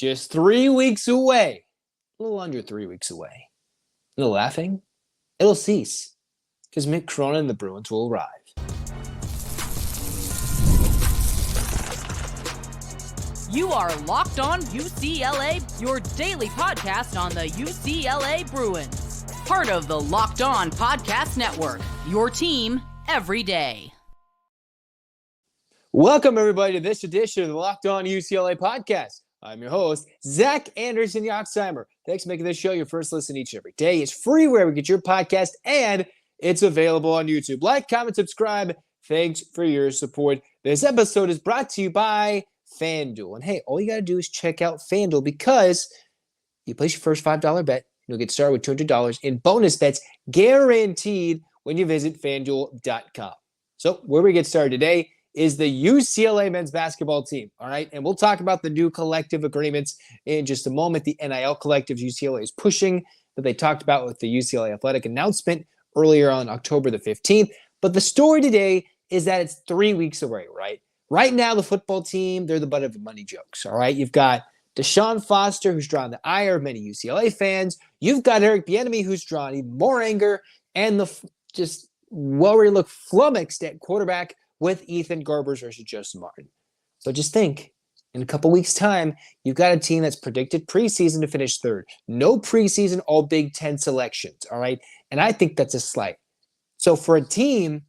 Just 3 weeks away. A little under 3 weeks away. And the laughing, it'll cease. Because Mick Cronin and the Bruins will arrive. You are Locked On UCLA, your daily podcast on the UCLA Bruins. Part of the Locked On Podcast Network, your team every day. Welcome, everybody, to this edition of the Locked On UCLA Podcast. I'm your host, Zach Anderson-Yoxsimer. Thanks for making this show your first listen each and every day. It's free wherever you get your podcast, and it's available on YouTube. Like, comment, subscribe. Thanks for your support. This episode is brought to you by FanDuel. And hey, all you got to do is check out FanDuel because you place your first $5 bet, you'll get started with $200 in bonus bets guaranteed when you visit FanDuel.com. So where we get started today is the UCLA men's basketball team, all right? And we'll talk about the new collective agreements in just a moment. The NIL collectives UCLA is pushing that they talked about with the UCLA athletic announcement earlier on October the 15th. But the story today is that it's 3 weeks away, right? Right now, the football team, they're the butt of money jokes, all right? You've got Deshaun Foster, who's drawn the ire of many UCLA fans. You've got Eric Bieniemy, who's drawn even more anger, and the just well-look flummoxed at quarterback with Ethan Garbers versus Justin Martin. So just think, in a couple weeks' time, you've got a team that's predicted preseason to finish third. No preseason, all Big Ten selections, all right? And I think that's a slight. So for a team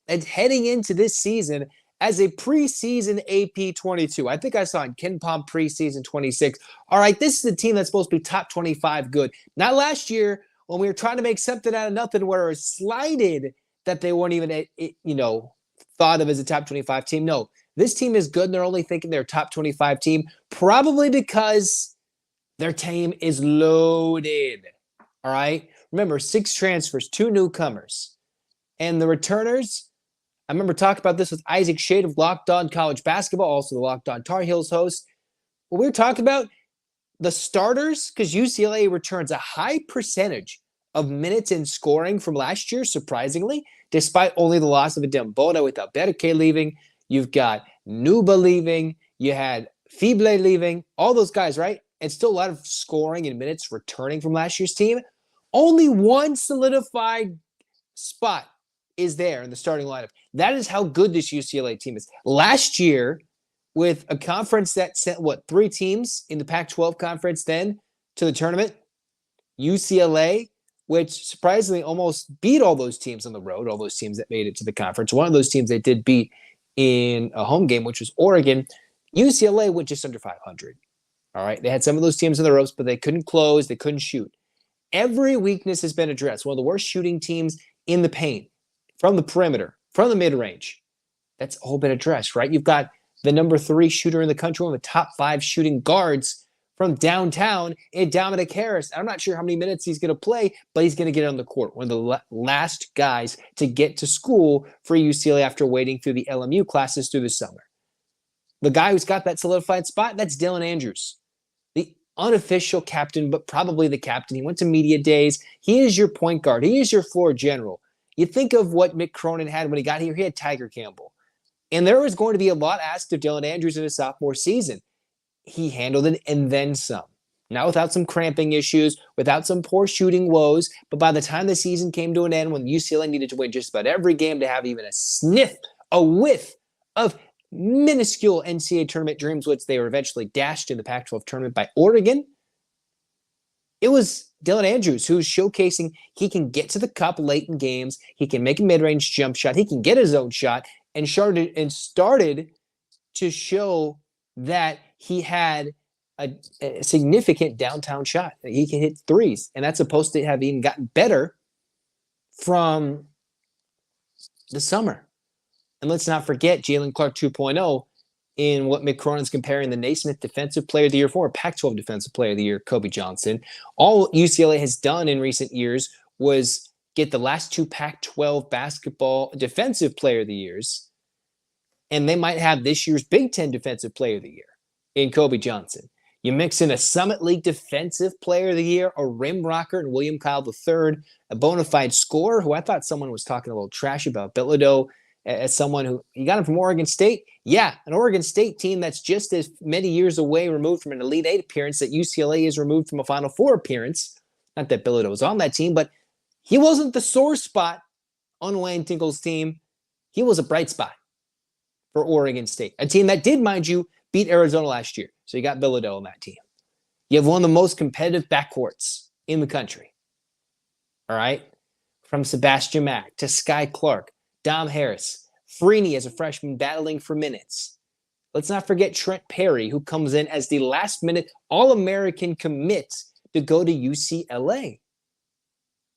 that's heading into this season as a preseason AP 22, I think I saw in KenPom preseason 26. All right, this is a team that's supposed to be top 25 good. Not last year when we were trying to make something out of nothing where it was slighted that they weren't even, thought of as a top 25 team. No, this team is good and they're only thinking they're a top 25 team, probably because their team is loaded. All right. Remember, 6 transfers, 2 newcomers. And the returners, I remember talking about this with Isaac Shade of Locked On College Basketball, also the Locked On Tar Heels host. What we were talking about, the starters, because UCLA returns a high percentage of minutes in scoring from last year, surprisingly, despite only the loss of a Dembona without Berke leaving. You've got Nuba leaving. You had Fible leaving. All those guys, right? And still a lot of scoring and minutes returning from last year's team. Only one solidified spot is there in the starting lineup. That is how good this UCLA team is. Last year, with a conference that sent, 3 teams in the Pac-12 conference then to the tournament, UCLA, which surprisingly almost beat all those teams on the road, all those teams that made it to the conference. One of those teams they did beat in a home game, which was Oregon. UCLA went just under 500. All right, they had some of those teams in the ropes, but they couldn't close, they couldn't shoot. Every weakness has been addressed. One of the worst shooting teams in the paint, from the perimeter, from the mid-range. That's all been addressed, right? You've got the number 3 shooter in the country, one of the top 5 shooting guards from downtown in Dominick Harris. I'm not sure how many minutes he's going to play, but he's going to get on the court. One of the last guys to get to school for UCLA after waiting through the LMU classes through the summer. The guy who's got that solidified spot, that's Dylan Andrews, the unofficial captain, but probably the captain. He went to media days. He is your point guard. He is your floor general. You think of what Mick Cronin had when he got here. He had Tiger Campbell. And there was going to be a lot asked of Dylan Andrews in his sophomore season. He handled it and then some. Not without some cramping issues, without some poor shooting woes, but by the time the season came to an end, when UCLA needed to win just about every game to have even a whiff of minuscule NCAA tournament dreams, which they were eventually dashed in the Pac-12 tournament by Oregon, it was Dylan Andrews who's showcasing he can get to the cup late in games, he can make a mid-range jump shot, he can get his own shot, and started to show that he had a significant downtown shot. He can hit threes, and that's supposed to have even gotten better from the summer. And let's not forget Jalen Clark 2.0 in what Mick Cronin's comparing the Naismith Defensive Player of the Year for, Pac-12 Defensive Player of the Year, Kobe Johnson. All UCLA has done in recent years was get the last 2 Pac-12 basketball Defensive Player of the Years, and they might have this year's Big Ten Defensive Player of the Year in Kobe Johnson. You mix in a Summit League Defensive Player of the Year, a rim rocker in William Kyle III, a bona fide scorer who I thought someone was talking a little trash about, Bilodeau, as someone who you got him from Oregon State. Yeah, an Oregon State team that's just as many years away removed from an Elite Eight appearance that UCLA is removed from a Final Four appearance. Not that Bilodeau was on that team, but he wasn't the sore spot on Wayne Tinkle's team. He was a bright spot for Oregon State, a team that did, mind you, beat Arizona last year. So you got Bilodeau on that team. You have one of the most competitive backcourts in the country. All right? From Sebastian Mack to Sky Clark, Dom Harris, Freeney as a freshman battling for minutes. Let's not forget Trent Perry, who comes in as the last-minute All-American commit to go to UCLA.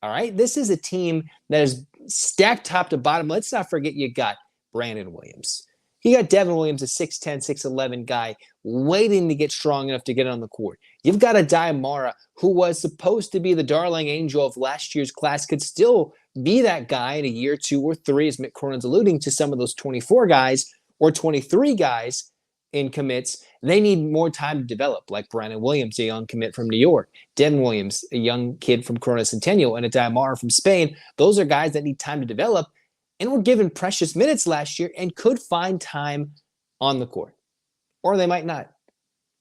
All right? This is a team that is stacked top to bottom. Let's not forget you got Brandon Williams. You got Devin Williams, a 6'10", 6'11" guy, waiting to get strong enough to get on the court. You've got a Diamara who was supposed to be the darling angel of last year's class, could still be that guy in a year, 2 or 3, as Mick Cronin's alluding to some of those 24 guys or 23 guys in commits. They need more time to develop, like Brandon Williams, a young commit from New York, Devin Williams, a young kid from Corona Centennial, and a Diamara from Spain. Those are guys that need time to develop and were given precious minutes last year and could find time on the court. Or they might not.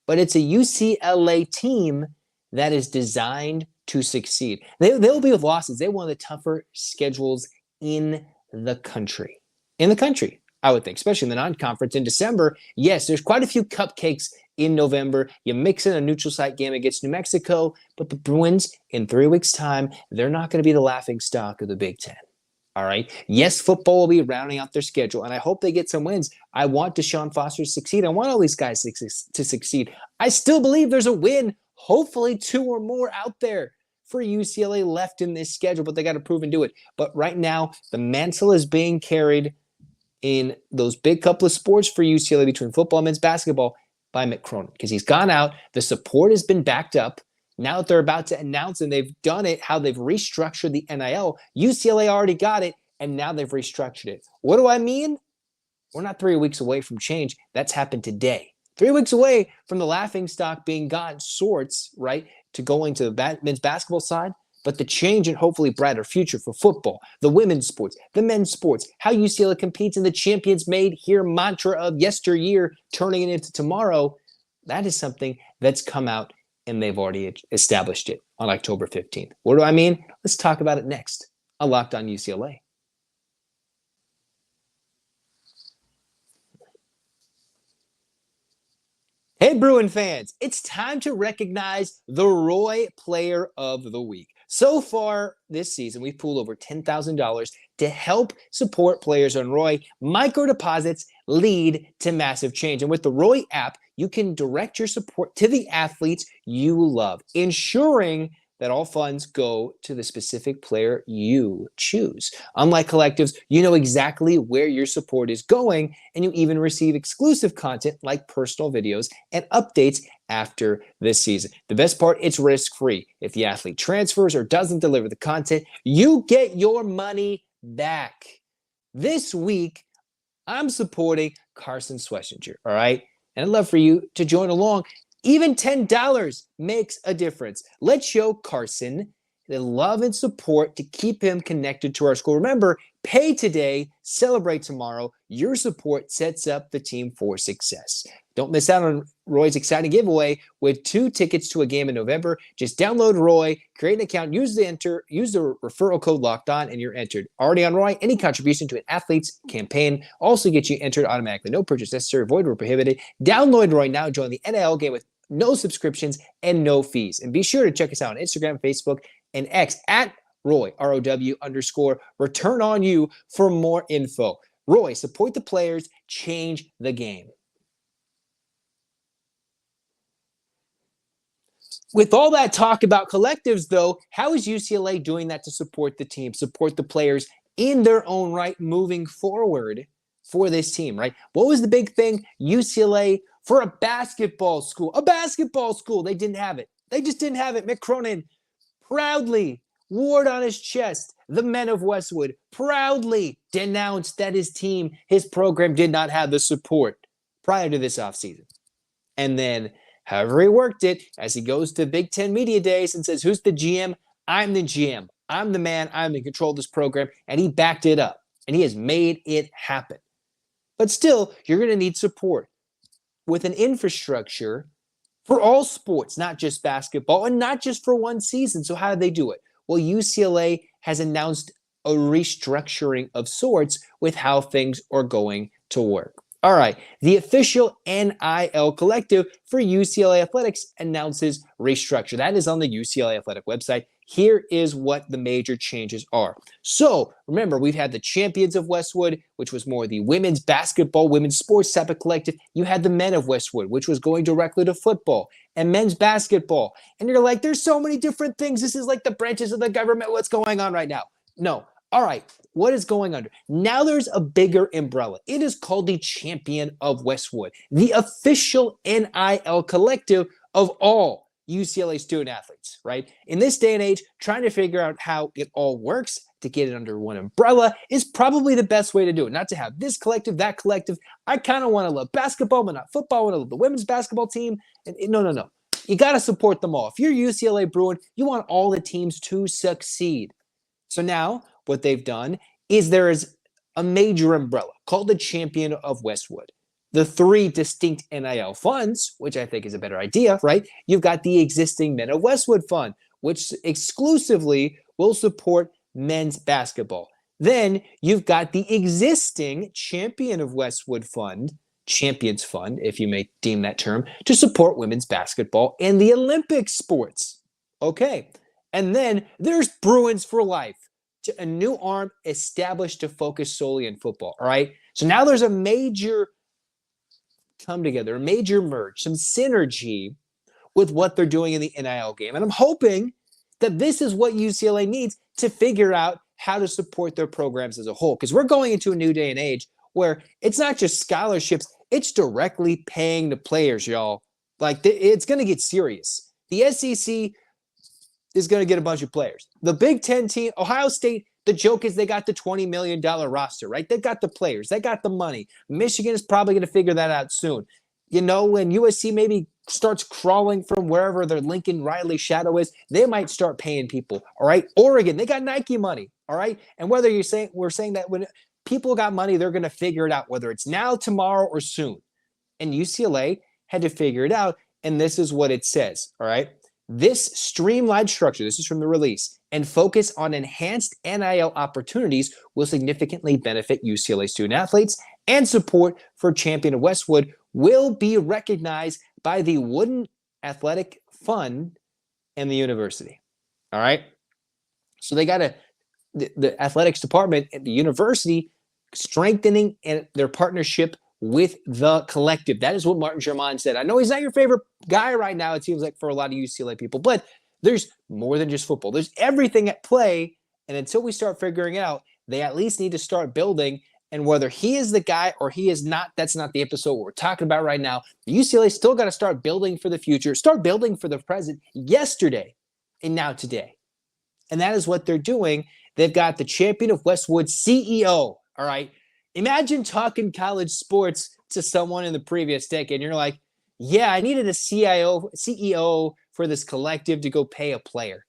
But it's a UCLA team that is designed to succeed. They'll be with losses. They have one of the tougher schedules in the country. I would think, especially in the non-conference in December. Yes, there's quite a few cupcakes in November. You mix in a neutral site game against New Mexico, but the Bruins, in 3 weeks' time, they're not going to be the laughingstock of the Big Ten. All right. Yes, football will be rounding out their schedule, and I hope they get some wins. I want Deshaun Foster to succeed. I want all these guys to succeed. I still believe there's a win, hopefully 2 or more out there for UCLA left in this schedule, but they got to prove and do it. But right now, the mantle is being carried in those big couple of sports for UCLA between football and men's basketball by Mick Cronin, because he's gone out. The support has been backed up. Now that they're about to announce, and they've done it, how they've restructured the NIL, UCLA already got it, and now they've restructured it. What do I mean? We're not 3 weeks away from change. That's happened today. 3 weeks away from the laughingstock being gone sorts, right, to going to the men's basketball side, but the change and hopefully brighter future for football, the women's sports, the men's sports, how UCLA competes in the champions made here mantra of yesteryear turning it into tomorrow, that is something that's come out, and they've already established it on October 15th. What do I mean? Let's talk about it next on Locked On UCLA. Hey, Bruin fans, it's time to recognize the Roy Player of the Week. So far this season, we've pooled over $10,000 to help support players on Roy. Micro deposits lead to massive change. And with the Roy app, you can direct your support to the athletes you love, ensuring that all funds go to the specific player you choose. Unlike collectives, you know exactly where your support is going, and you even receive exclusive content like personal videos and updates after this season. The best part, it's risk-free. If the athlete transfers or doesn't deliver the content, you get your money back. This week, I'm supporting Carson Swessinger, all right? And I'd love for you to join along. Even $10 makes a difference. Let's show Carson the love and support to keep him connected to our school. Remember, pay today, celebrate tomorrow. Your support sets up the team for success. Don't miss out on Roy's exciting giveaway with 2 tickets to a game in November. Just download Roy, create an account, use the referral code Locked On, and you're entered. Already on Roy, any contribution to an athlete's campaign also gets you entered automatically. No purchase necessary, void or prohibited. Download Roy now, join the NIL game with no subscriptions and no fees. And be sure to check us out on Instagram, Facebook, and X at Roy, ROW_ return on you for more info. Roy, support the players, change the game. With all that talk about collectives, though, how is UCLA doing that to support the team, support the players in their own right moving forward for this team, right? What was the big thing? UCLA, for a basketball school, they didn't have it. They just didn't have it. Mick Cronin proudly wore it on his chest. The men of Westwood proudly denounced that his team, his program did not have the support prior to this offseason. And then however he worked it, as he goes to Big Ten Media Days and says, who's the GM? I'm the GM. I'm the man. I'm in control of this program. And he backed it up. and he has made it happen. But still, you're going to need support with an infrastructure for all sports, not just basketball and not just for one season. So how do they do it? Well, UCLA has announced a restructuring of sorts with how things are going to work. All right, the official NIL collective for UCLA Athletics announces restructure. That is on the UCLA Athletic website. Here is what the major changes are. So remember, we've had the Champions of Westwood, which was more the women's basketball, women's sports type of collective. You had the Men of Westwood, which was going directly to football and men's basketball. And you're like, there's so many different things. This is like the branches of the government. What's going on right now? No. All right, what is going under? Now there's a bigger umbrella. It is called the Champion of Westwood, the official NIL collective of all UCLA student athletes, right? In this day and age, trying to figure out how it all works to get it under one umbrella is probably the best way to do it. Not to have this collective, that collective. I kind of want to love basketball, but not football. I want to love the women's basketball team. And no. You got to support them all. If you're UCLA Bruin, you want all the teams to succeed. So now what they've done is there is a major umbrella called the Champion of Westwood. The three distinct NIL funds, which I think is a better idea, right? You've got the existing Men of Westwood Fund, which exclusively will support men's basketball. Then you've got the existing Champion of Westwood Fund, Champions Fund, if you may deem that term, to support women's basketball and the Olympic sports. Okay. And then there's Bruins for Life, a new arm established to focus solely on football. All right. So now there's a major come together, a major merge, some synergy with what they're doing in the NIL game. And I'm hoping that this is what UCLA needs to figure out how to support their programs as a whole. Because we're going into a new day and age where it's not just scholarships, it's directly paying the players, y'all. Like, it's going to get serious. The SEC is going to get a bunch of players. The Big Ten team, Ohio State, the joke is they got the $20 million roster, right? They got the players. They got the money. Michigan is probably going to figure that out soon. You know, when USC maybe starts crawling from wherever their Lincoln Riley shadow is, they might start paying people, all right? Oregon, they got Nike money, all right? And whether we're saying that when people got money, they're going to figure it out, whether it's now, tomorrow, or soon. And UCLA had to figure it out, and this is what it says, all right? This streamlined structure, this is from the release, and focus on enhanced NIL opportunities will significantly benefit UCLA student athletes, and support for Champion of Westwood will be recognized by the Wooden Athletic Fund and the university. All right? So they got the athletics department at the university strengthening their partnership with the collective. That is what Martin Germain said. I know he's not your favorite guy right now, it seems like, for a lot of UCLA people, but there's more than just football. There's everything at play, and until we start figuring it out, they at least need to start building, and whether he is the guy or he is not, that's not the episode we're talking about right now. UCLA still got to start building for the future, start building for the present yesterday and now today. And that is what they're doing. They've got the Champion of Westwood CEO, all right? Imagine talking college sports to someone in the previous decade, and you're like, yeah, I needed a CEO for this collective to go pay a player.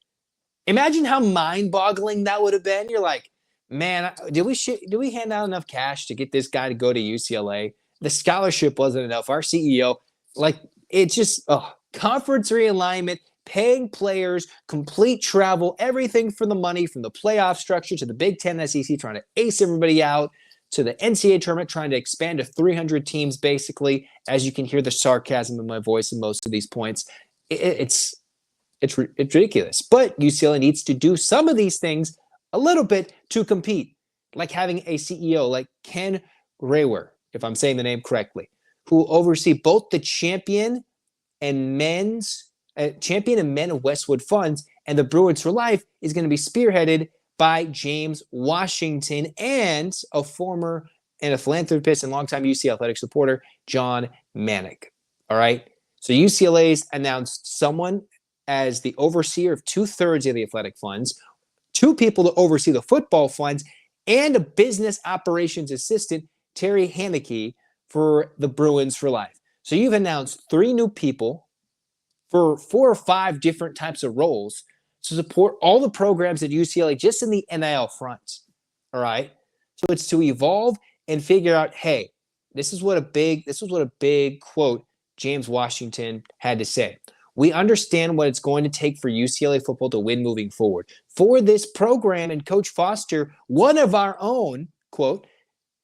Imagine how mind-boggling that would have been. You're like, man, did we hand out enough cash to get this guy to go to UCLA? The scholarship wasn't enough. Our CEO, like, it's just conference realignment, paying players, complete travel, everything for the money, from the playoff structure to the Big Ten SEC trying to ace everybody out, to the NCAA tournament, trying to expand to 300 teams, basically. As you can hear the sarcasm in my voice in most of these points, it's ridiculous. But UCLA needs to do some of these things a little bit to compete, like having a CEO like Ken Rawer, if I'm saying the name correctly, who will oversee both the Champion and Men of Westwood funds, and the Bruins for Life is going to be spearheaded by James Washington and a philanthropist and longtime UCLA athletic supporter, John Manick. All right. So UCLA's announced someone as the overseer of 2/3 of the athletic funds, 2 people to oversee the football funds, and a business operations assistant, Terry Haneke, for the Bruins for Life. So you've announced 3 new people for 4 or 5 different types of roles to support all the programs at UCLA just in the NIL front. All right. So it's to evolve and figure out, hey, this is what a big quote James Washington had to say. We understand what it's going to take for UCLA football to win moving forward. For this program and Coach Foster, one of our own, quote,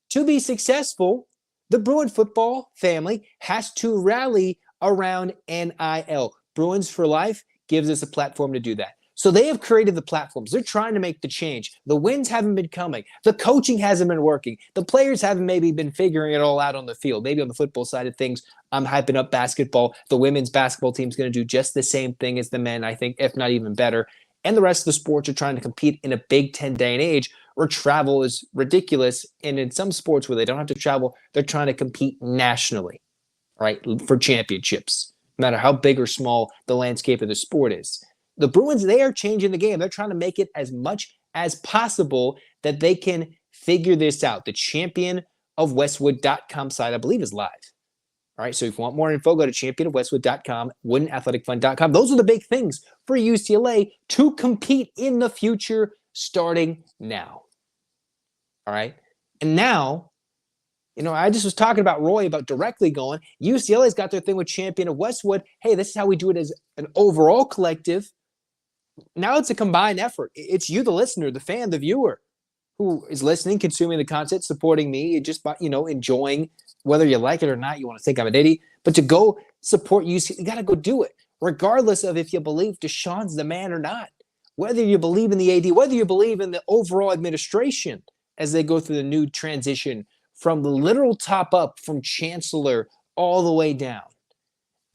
to be successful, the Bruin football family has to rally around NIL. Bruins for Life gives us a platform to do that. So they have created the platforms. They're trying to make the change. The wins haven't been coming. The coaching hasn't been working. The players haven't maybe been figuring it all out on the field. Maybe on the football side of things, I'm hyping up basketball. The women's basketball team is going to do just the same thing as the men, I think, if not even better. And the rest of the sports are trying to compete in a Big Ten day and age where travel is ridiculous. And in some sports where they don't have to travel, they're trying to compete nationally, right, for championships, no matter how big or small the landscape of the sport is. The Bruins, they are changing the game. They're trying to make it as much as possible that they can figure this out. The champion of Westwood.com site, I believe, is live. All right, so if you want more info, go to championofwestwood.com, woodenathleticfund.com. Those are the big things for UCLA to compete in the future starting now. All right, and now, I just was talking about Roy about directly going, UCLA's got their thing with Champion of Westwood. Hey, this is how we do it as an overall collective. Now it's a combined effort. It's you, the listener, the fan, the viewer, who is listening, consuming the content, supporting me, just by, enjoying, whether you like it or not. You want to think I'm an idiot, but to go support UCLA, you got to go do it, regardless of if you believe Deshaun's the man or not, whether you believe in the AD, whether you believe in the overall administration as they go through the new transition from the literal top up, from chancellor all the way down.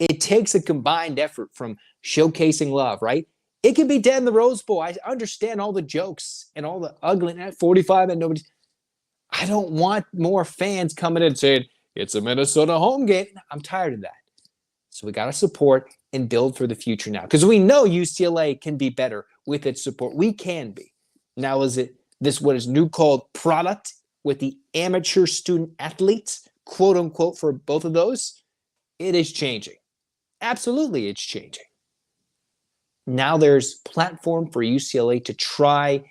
It takes a combined effort from showcasing love, right? It can be dead in the Rose Bowl. I understand all the jokes and all the ugly at 45 and nobody. I don't want more fans coming in and saying, it's a Minnesota home game. I'm tired of that. So we got to support and build for the future now. Because we know UCLA can be better with its support. We can be. Now, is it this what is new called product with the amateur student athletes, quote unquote, for both of those? It is changing. Absolutely, it's changing. Now there's platform for UCLA to try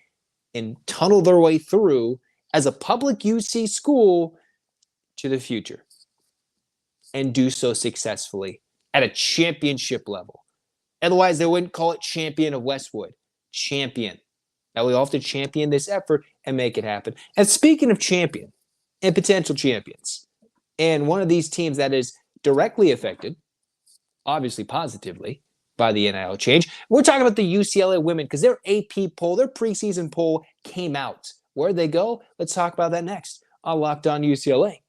and tunnel their way through as a public UC school to the future and do so successfully at a championship level. Otherwise, they wouldn't call it Champion of Westwood. Champion. Now we all have to champion this effort and make it happen. And speaking of champion and potential champions, and one of these teams that is directly affected, obviously positively, by the NIL change, we're talking about the UCLA women because their AP poll, their preseason poll came out. Where'd they go? Let's talk about that next on Locked On UCLA.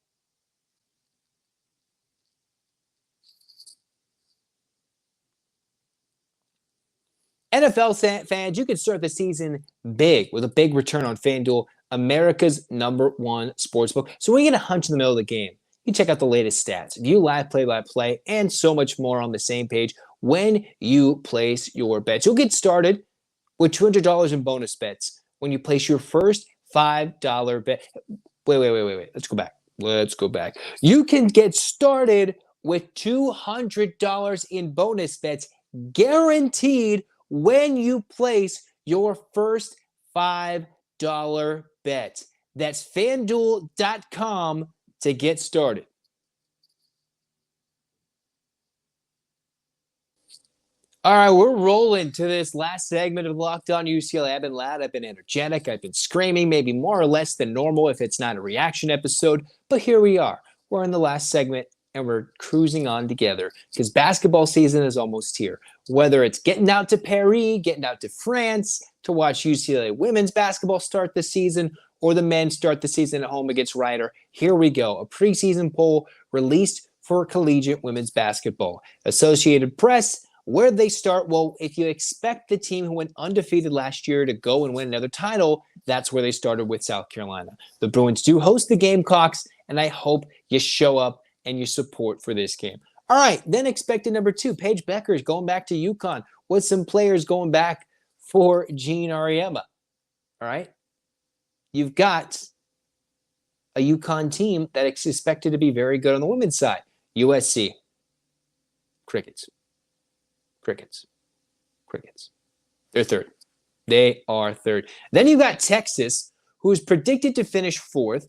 NFL fans, you can start the season big with a big return on FanDuel, America's #1 sportsbook. So when you get a hunch in the middle of the game, you check out the latest stats, view live play-by-play, and so much more on the same page when you place your bets. You'll get started with $200 in bonus bets when you place your first $5 bet. Wait. Let's go back. You can get started with $200 in bonus bets guaranteed when you place your first $5 bet. That's FanDuel.com to get started. All right, we're rolling to this last segment of Locked On UCLA. I've been loud, I've been energetic, I've been screaming, maybe more or less than normal if it's not a reaction episode. But here we are. We're in the last segment, and we're cruising on together because basketball season is almost here. Whether it's getting out to Paris, getting out to France to watch UCLA women's basketball start the season, or the men start the season at home against Rider, here we go. A preseason poll released for collegiate women's basketball. Associated Press, where'd they start? Well, if you expect the team who went undefeated last year to go and win another title, that's where they started with South Carolina. The Bruins do host the Gamecocks, and I hope you show up and you support for this game. All right, then expected #2, Paige Bueckers going back to UConn with some players going back for Jean Ariema. All right, you've got a UConn team that is expected to be very good on the women's side. USC, crickets. They're third. They are third. Then you've got Texas, who is predicted to finish fourth,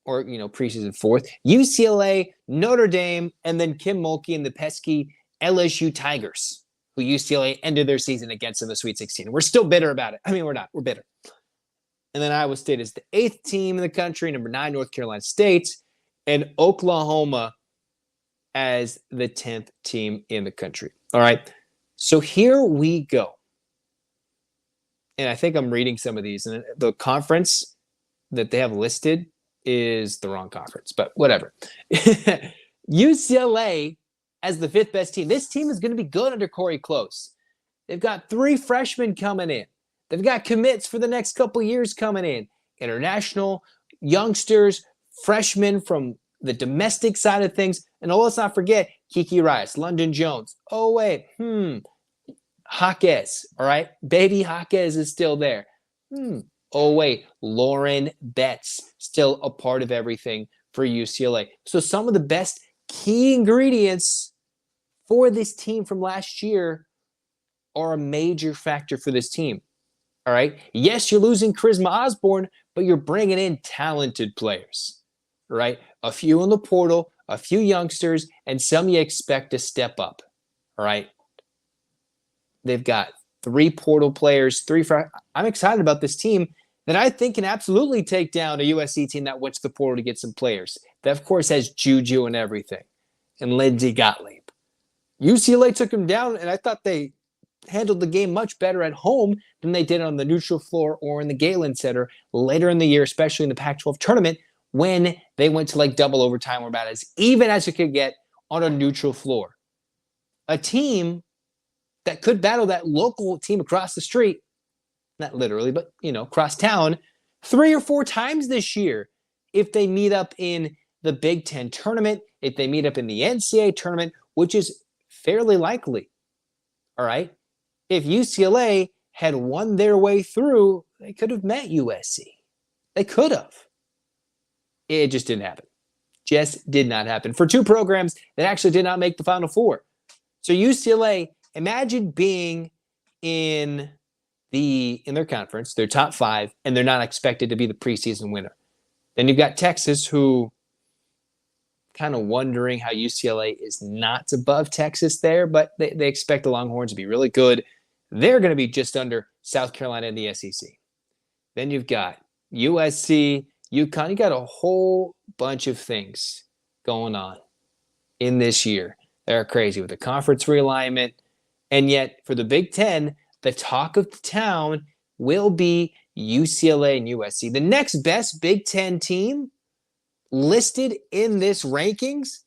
or, preseason fourth, UCLA, Notre Dame, and then Kim Mulkey and the pesky LSU Tigers, who UCLA ended their season against in the Sweet 16. We're still bitter about it. I mean, we're not. We're bitter. And then Iowa State is the 8th team in the country, number 9, North Carolina State, and Oklahoma as the 10th team in the country. All right, so here we go. And I think I'm reading some of these. And the conference that they have listed is the wrong conference, but whatever. UCLA as the 5th best team. This team is going to be good under Corey Close. They've got 3 freshmen coming in. They've got commits for the next couple years coming in. International, youngsters, freshmen from the domestic side of things. And let's not forget Kiki Rice, London Jones. Oh, wait. Jaquez, all right? Baby Jaquez is still there. Oh, wait. Lauren Betts, still a part of everything for UCLA. So some of the best key ingredients for this team from last year are a major factor for this team. All right. Yes, you're losing Charisma Osborne, but you're bringing in talented players, right? A few in the portal, a few youngsters, and some you expect to step up. All right. They've got 3 portal players, 3. I'm excited about this team that I think can absolutely take down a USC team that went to the portal to get some players. That, of course, has Juju and everything, and Lindsey Gottlieb. UCLA took them down, and I thought they handled the game much better at home than they did on the neutral floor or in the Galen Center later in the year, especially in the Pac-12 tournament when they went to like double overtime or about as even as you could get on a neutral floor. A team that could battle that local team across the street, not literally, but, across town, 3 or 4 times this year if they meet up in the Big Ten tournament, if they meet up in the NCAA tournament, which is fairly likely. All right? If UCLA had won their way through, they could have met USC. They could have. It just didn't happen. Just did not happen for 2 programs that actually did not make the Final Four. So UCLA, imagine being in their conference, their top 5, and they're not expected to be the preseason winner. Then you've got Texas, who kind of wondering how UCLA is not above Texas there, but they expect the Longhorns to be really good. They're going to be just under South Carolina in the SEC. Then you've got USC, UConn. You got a whole bunch of things going on in this year. They're crazy with the conference realignment. And yet, for the Big Ten, the talk of the town will be UCLA and USC. The next best Big Ten team listed in this rankings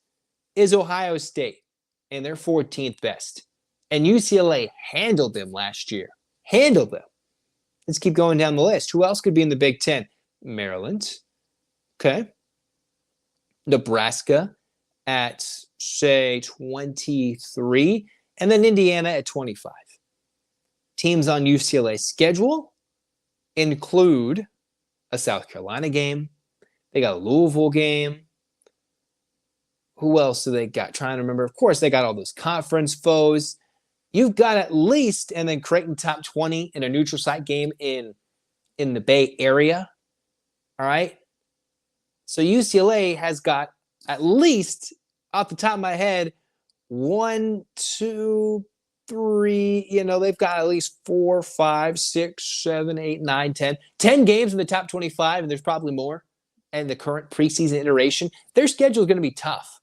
is Ohio State, and they're 14th best. And UCLA handled them last year. Handled them. Let's keep going down the list. Who else could be in the Big Ten? Maryland. Okay. Nebraska at, say, 23. And then Indiana at 25. Teams on UCLA's schedule include a South Carolina game. They got a Louisville game. Who else do they got? Trying to remember. Of course, they got all those conference foes. You've got at least, and then Creighton top 20 in a neutral site game in the Bay Area. All right. So UCLA has got at least, off the top of my head, 1, 2, 3, they've got at least 4, 5, 6, 7, 8, 9, 10. 10 games in the top 25, and there's probably more. And the current preseason iteration, their schedule is going to be tough.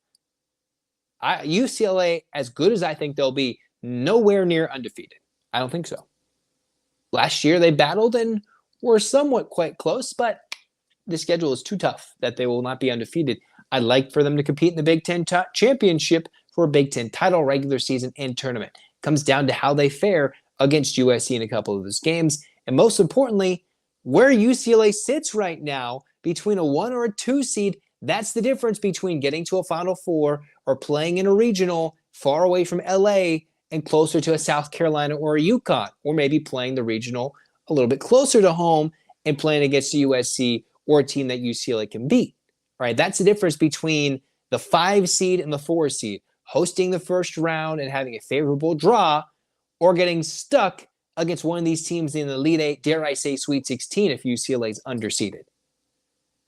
UCLA, as good as I think they'll be, nowhere near undefeated. I don't think so. Last year they battled and were somewhat quite close, but the schedule is too tough that they will not be undefeated. I'd like for them to compete in the Big Ten championship for a Big Ten title, regular season, and tournament. It comes down to how they fare against USC in a couple of those games. And most importantly, where UCLA sits right now between a 1 or a 2 seed, that's the difference between getting to a Final Four or playing in a regional far away from LA and closer to a South Carolina or a UConn, or maybe playing the regional a little bit closer to home and playing against a USC or a team that UCLA can beat. Right? That's the difference between the 5 seed and the 4 seed, hosting the first round and having a favorable draw, or getting stuck against one of these teams in the Elite Eight, dare I say Sweet 16 if UCLA's underseeded.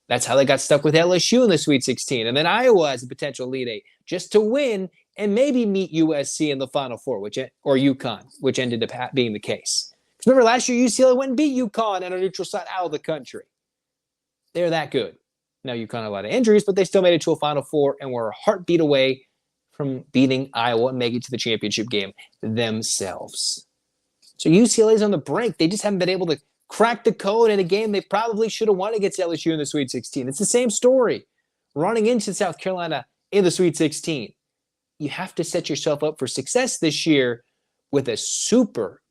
That's how they got stuck with LSU in the Sweet 16. And then Iowa as a potential Elite Eight just to win and maybe meet USC in the Final Four, or UConn, which ended up being the case. Because remember, last year UCLA went and beat UConn on a neutral site out of the country. They're that good. Now, UConn had a lot of injuries, but they still made it to a Final Four and were a heartbeat away from beating Iowa and making it to the championship game themselves. So UCLA's on the brink. They just haven't been able to crack the code in a game they probably should have won against LSU in the Sweet 16. It's the same story. Running into South Carolina in the Sweet 16. You have to set yourself up for success this year with a super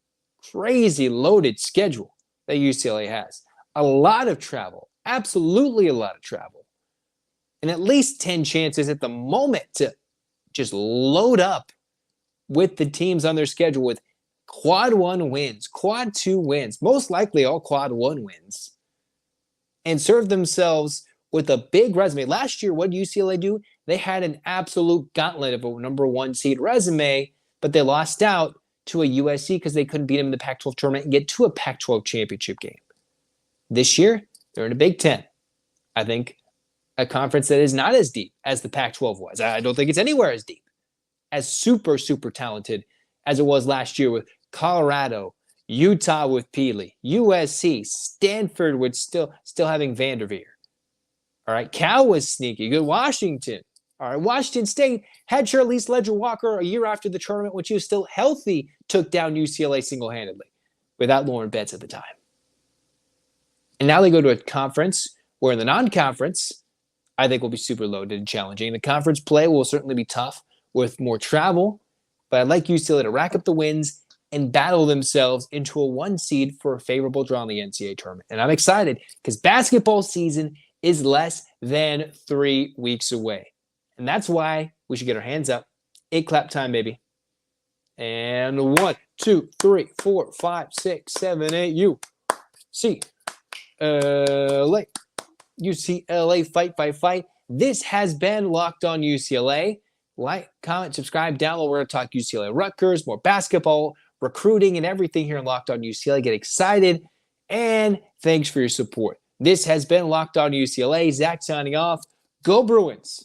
crazy loaded schedule that UCLA has. A lot of travel, absolutely a lot of travel, and at least 10 chances at the moment to just load up with the teams on their schedule with quad 1 wins, quad 2 wins, most likely all quad 1 wins, and serve themselves with a big resume. Last year, what did UCLA do? They had an absolute gauntlet of a number 1 seed resume, but they lost out to a USC because they couldn't beat them in the Pac-12 tournament and get to a Pac-12 championship game. This year, they're in a Big Ten. I think a conference that is not as deep as the Pac-12 was. I don't think it's anywhere as deep, as super, super talented as it was last year with Colorado, Utah with Peely, USC, Stanford with still having Vanderveer. All right, Cal was sneaky. Good. Washington. All right, Washington State had Charlize Ledger-Walker a year after the tournament, when she was still healthy, took down UCLA single-handedly without Lauren Betts at the time. And now they go to a conference where in the non-conference, I think will be super loaded and challenging. The conference play will certainly be tough with more travel, but I'd like UCLA to rack up the wins and battle themselves into a 1 seed for a favorable draw in the NCAA tournament. And I'm excited because basketball season is less than 3 weeks away. And that's why we should get our hands up. 8 clap time, baby. And 1, 2, 3, 4, 5, 6, 7, 8. UCLA fight by fight. This has been Locked On UCLA. Like, comment, subscribe, download. We're going to talk UCLA Rutgers, more basketball, recruiting, and everything here in Locked On UCLA. Get excited, and thanks for your support. This has been Locked On UCLA. Zach signing off. Go Bruins.